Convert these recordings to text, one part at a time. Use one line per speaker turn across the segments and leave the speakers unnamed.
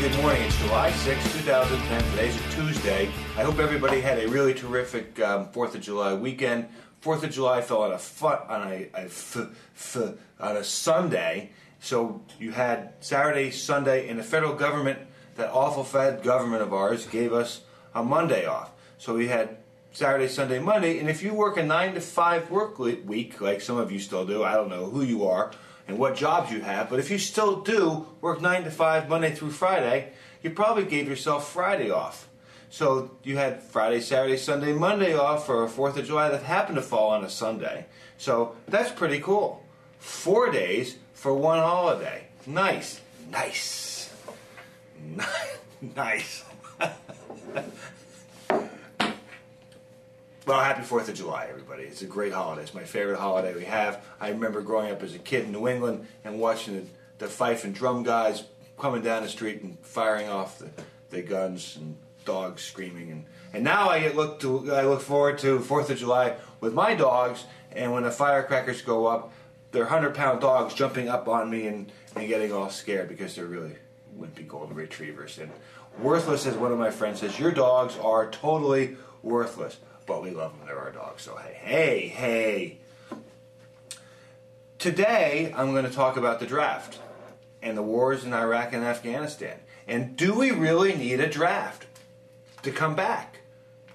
good morning. It's July 6, 2010. Today's a Tuesday. I hope everybody had a really terrific 4th of July weekend. 4th of July fell on a Sunday, so you had Saturday, Sunday, and the federal government, that awful Fed government of ours, gave us a Monday off. So we had Saturday, Sunday, Monday, and if you work a 9 to 5 work week, like some of you still do, I don't know who you are and what jobs you have, but if you still do work 9 to 5 Monday through Friday, you probably gave yourself Friday off. So you had Friday, Saturday, Sunday, Monday off for a 4th of July that happened to fall on a Sunday. So that's pretty cool. 4 days for one holiday. Nice. Nice. Nice. Well, happy 4th of July, everybody. It's a great holiday. It's my favorite holiday we have. I remember growing up as a kid in New England and watching the fife and drum guys coming down the street and firing off the guns and dogs screaming. And now I look forward to 4th of July with my dogs, and when the firecrackers go up, they're 100-pound dogs jumping up on me and getting all scared because they're really wimpy golden retrievers. And worthless, as one of my friends says, your dogs are totally worthless. But we love them. They're our dogs. So hey. Today, I'm going to talk about the draft and the wars in Iraq and Afghanistan. And do we really need a draft to come back,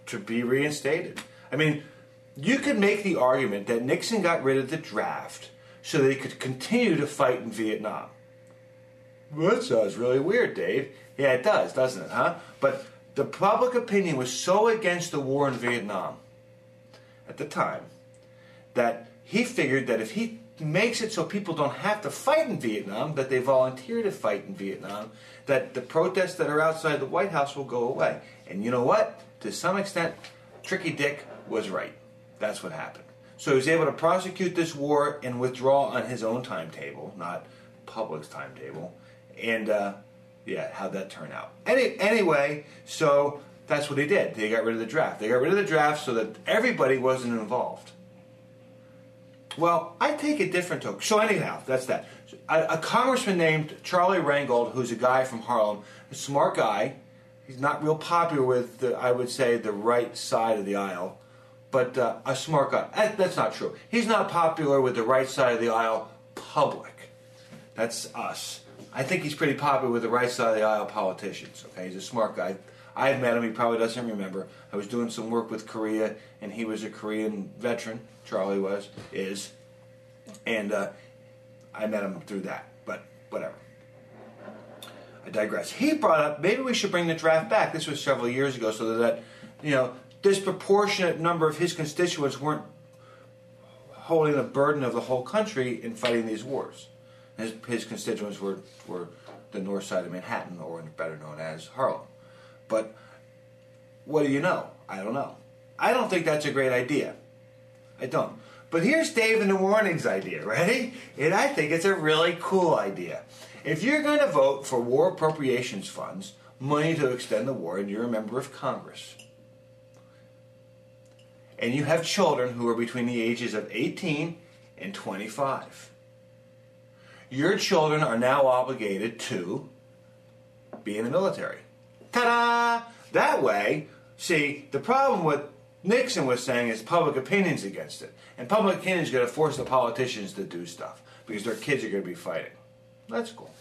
to be reinstated? I mean, you could make the argument that Nixon got rid of the draft so that he could continue to fight in Vietnam. Well, that sounds really weird, Dave. Yeah, it does, doesn't it, huh? But the public opinion was so against the war in Vietnam at the time that he figured that if he makes it so people don't have to fight in Vietnam, that they volunteer to fight in Vietnam, that the protests that are outside the White House will go away. And you know what? To some extent, Tricky Dick was right. That's what happened. So he was able to prosecute this war and withdraw on his own timetable, not public's timetable. And yeah, how'd that turn out? Anyway, so that's what he did. They got rid of the draft. They got rid of the draft so that everybody wasn't involved. Well, I take a different token. So anyhow, that's that. A congressman named Charlie Rangel, who's a guy from Harlem, a smart guy. He's not real popular with, I would say, the right side of the aisle, but a smart guy. That's not true. He's not popular with the right side of the aisle public. That's us. I think he's pretty popular with the right side of the aisle politicians. Okay, he's a smart guy. I've met him. He probably doesn't remember. I was doing some work with Korea, and he was a Korean veteran. Charlie is, and I met him through that. But whatever. I digress. He brought up maybe we should bring the draft back. This was several years ago, so that disproportionate number of his constituents weren't holding the burden of the whole country in fighting these wars. His constituents were the north side of Manhattan, or better known as Harlem. But what do you know? I don't know. I don't think that's a great idea. I don't. But here's Dave in the Morning's idea, ready? And I think it's a really cool idea. If you're going to vote for war appropriations funds, money to extend the war, and you're a member of Congress, and you have children who are between the ages of 18 and 25, your children are now obligated to be in the military. Ta-da! That way, see, the problem with Nixon was saying is public opinion's against it. And public opinion's going to force the politicians to do stuff because their kids are going to be fighting. That's cool.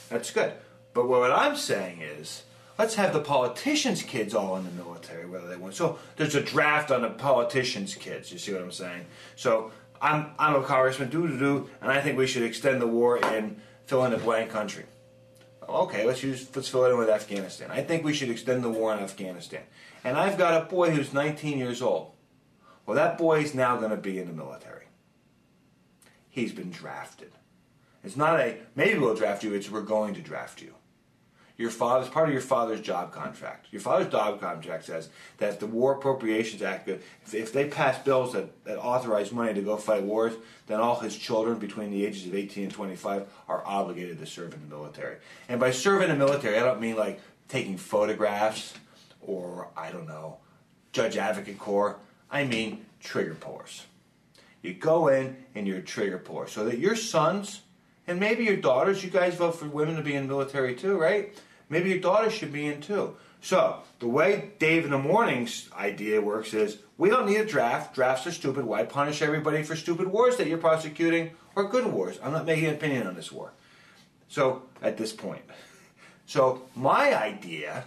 That's good. But what I'm saying is, let's have the politicians' kids all in the military, whether they want. So there's a draft on the politicians' kids. You see what I'm saying? So I'm a congressman, and I think we should extend the war in fill-in-the-blank country. Okay, let's fill it in with Afghanistan. I think we should extend the war in Afghanistan. And I've got a boy who's 19 years old. Well, that boy's now going to be in the military. He's been drafted. It's not maybe we'll draft you, it's we're going to draft you. It's part of your father's job contract. Your father's job contract says that the War Appropriations Act, if they pass bills that authorize money to go fight wars, then all his children between the ages of 18 and 25 are obligated to serve in the military. And by serving in the military, I don't mean like taking photographs or, I don't know, Judge Advocate Corps. I mean trigger pullers. You go in and you're a trigger puller so that your sons and maybe your daughters, you guys vote for women to be in the military too, right? Maybe your daughter should be in too. So, the way Dave in the Morning's idea works is, we don't need a draft. Drafts are stupid. Why punish everybody for stupid wars that you're prosecuting or good wars? I'm not making an opinion on this war. So, at this point. So, my idea,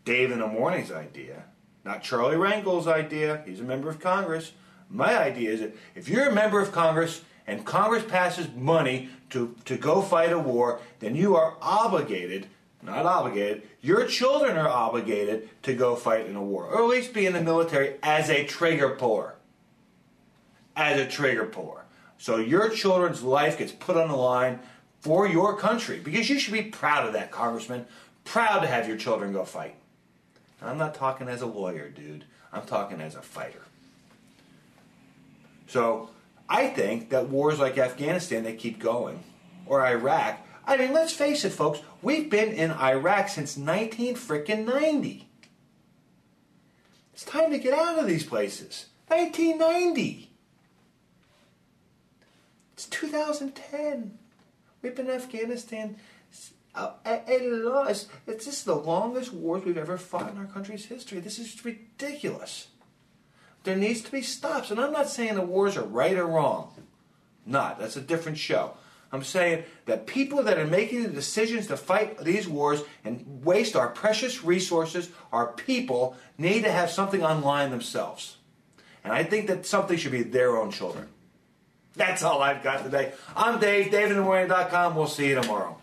Dave in the Morning's idea, not Charlie Rangel's idea, he's a member of Congress. My idea is that if you're a member of Congress and Congress passes money to go fight a war, then you are obligated, not obligated, your children are obligated to go fight in a war, or at least be in the military as a trigger puller. As a trigger puller. So your children's life gets put on the line for your country, because you should be proud of that, Congressman. Proud to have your children go fight. And I'm not talking as a lawyer, dude. I'm talking as a fighter. So, I think that wars like Afghanistan, they keep going. Or Iraq. I mean, let's face it, folks. We've been in Iraq since 1990. It's time to get out of these places. 1990. It's 2010. We've been in Afghanistan at loss. This is the longest wars we've ever fought in our country's history. This is ridiculous. There needs to be stops. And I'm not saying the wars are right or wrong. Not. That's a different show. I'm saying that people that are making the decisions to fight these wars and waste our precious resources, our people, need to have something on line themselves. And I think that something should be their own children. That's all I've got today. I'm Dave, DaveInTheMorning.com. We'll see you tomorrow.